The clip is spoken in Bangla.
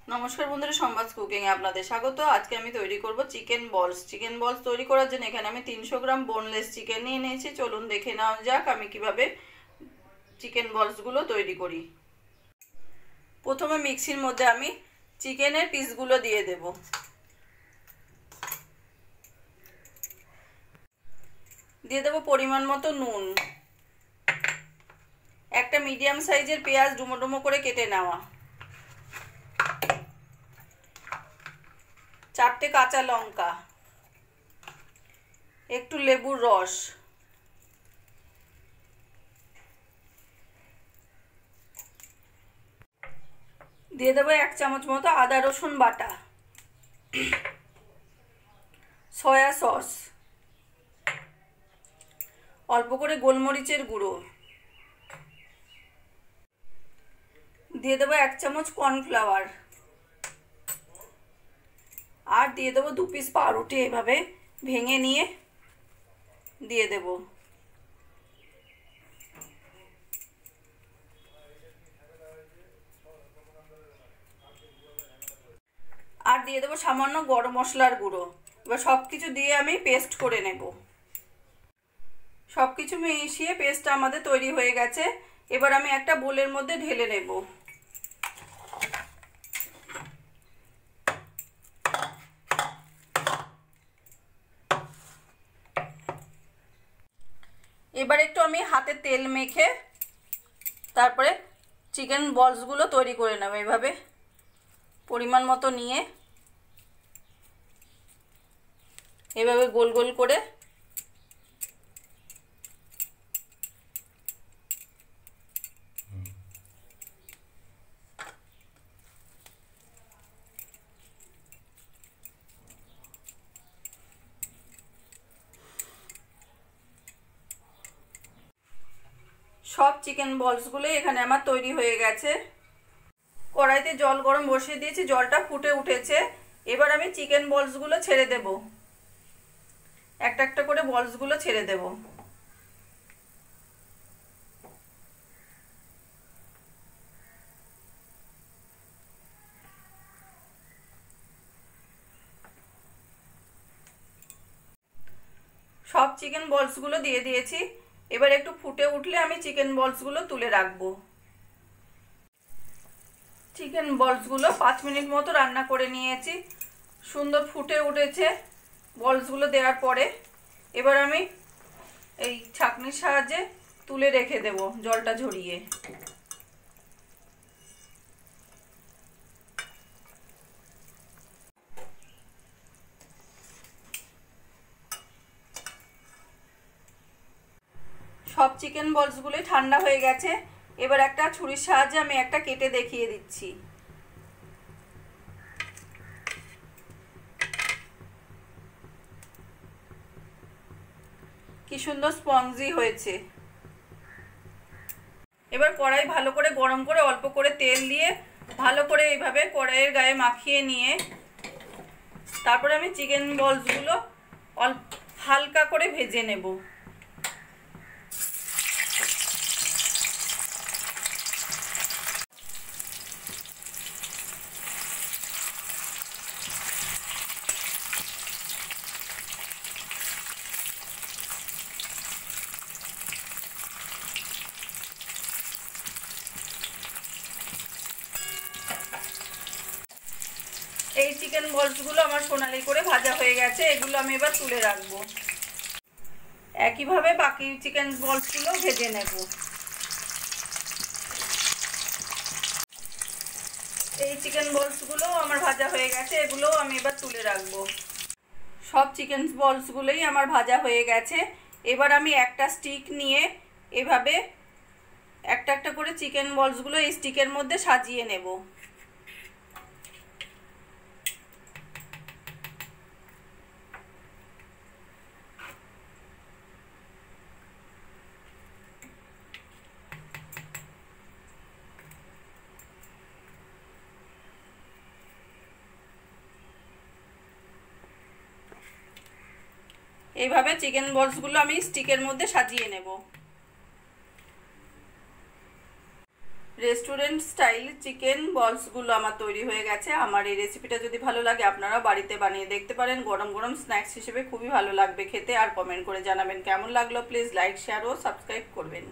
নমস্কার বন্ধুরা, সম্বাদ কুকিং এ আপনাদের স্বাগত। আজকে আমি তৈরি করব চিকেন বলস। চিকেন বলস তৈরি করার জন্য এখানে আমি 300 গ্রাম বোনলেস চিকেন নিয়ে নিয়েছি। চলুন দেখে নেওয়া যাক আমি কিভাবে চিকেন বলসগুলো তৈরি করি। প্রথমে মিক্সির মধ্যে আমি চিকেনের পিসগুলো দিয়ে দেব। দিয়ে দেব পরিমাণ মতো নুন, একটা মিডিয়াম সাইজের পেঁয়াজ ডুমো ডুমো করে কেটে নেওয়া, 4টে কাঁচা লঙ্কা, একটু লেবুর রস, দিয়ে দেবো 1 চামচ মতো আদা রসুন বাটা, সয়া সস, অল্প করে গোলমরিচের গুঁড়ো, দিয়ে দেবো 1 চামচ কর্নফ্লাওয়ার, আর দিয়ে দেবো 2 পিস পাউরুটি এভাবে ভেঙে নিয়ে দিয়ে দেব। আর দিয়ে দেবো সামান্য গরম মশলার গুঁড়ো। এবার সব কিছু দিয়ে আমি পেস্ট করে নেব। সব কিছু মিশিয়ে পেস্টটা আমাদের তৈরি হয়ে গেছে। এবার আমি একটা বোলের মধ্যে ঢেলে নেব। এবার একটু আমি হাতে তেল মেখে তারপরে চিকেন বলসগুলো তৈরি করে নেব। এভাবে পরিমাণ মতো নিয়ে এভাবে গোল গোল করে সব চিকেন বলসগুলো এখানে আমার তৈরি হয়ে গেছে। কড়াইতে জল গরম বসিয়ে দিয়েছি, জলটা ফুটে উঠেছে। এবার আমি চিকেন বলসগুলো ছেড়ে দেব। একটা একটা করে বলসগুলো ছেড়ে দেব। সব চিকেন বলসগুলো দিয়ে দিয়েছি। এবার একটু ফুটে উঠলে আমি চিকেন বলসগুলো তুলে রাখবো। চিকেন বলসগুলো 5 মিনিট মতো রান্না করে নিয়েছি। সুন্দর ফুটে উঠেছে বলসগুলো দেওয়ার পরে। এবার আমি এই ছাঁকনির সাহায্যে তুলে রেখে দেব জলটা ঝরিয়ে। সব চিকেন বলসগুলোই ঠান্ডা হয়ে গেছে। এবার একটা ছুরির সাহায্যে আমি একটা কেটে দেখিয়ে দিচ্ছি। কি সুন্দর স্পঞ্জি হয়েছে। এবার কড়াই ভালো করে গরম করে অল্প করে তেল দিয়ে ভালো করে এইভাবে কড়াইয়ের গায়ে মাখিয়ে নিয়ে তারপরে আমি চিকেন বলসগুলো হালকা করে ভেজে নেব। এই চিকেন বলসগুলো আমার সোনালি করে ভাজা হয়ে গেছে। এগুলো আমি এবার তুলে রাখবো। একইভাবে বাকি চিকেন বলসগুলো ভেজে নেব। এই চিকেন বলসগুলো আমার ভাজা হয়ে গেছে। এগুলো আমি এবার তুলে রাখবো। সব চিকেন বলসগুলোই আমার ভাজা হয়ে গেছে। এবার আমি একটা স্টিক নিয়ে এভাবে একটা একটা করে চিকেন বলসগুলো এই স্টিকের মধ্যে সাজিয়ে নেব। এইভাবে চিকেন বলসগুলো আমি স্টিকের মধ্যে সাজিয়ে নেব। রেস্টুরেন্ট স্টাইল চিকেন বলসগুলো আমার তৈরি হয়ে গেছে। আমার এই রেসিপিটা যদি ভালো লাগে আপনারা বাড়িতে বানিয়ে দেখতে পারেন। গরম গরম স্ন্যাক্স হিসেবে খুবই ভালো লাগবে খেতে। আর কমেন্ট করে জানাবেন কেমন লাগলো। প্লিজ লাইক, শেয়ার ও সাবস্ক্রাইব করবেন।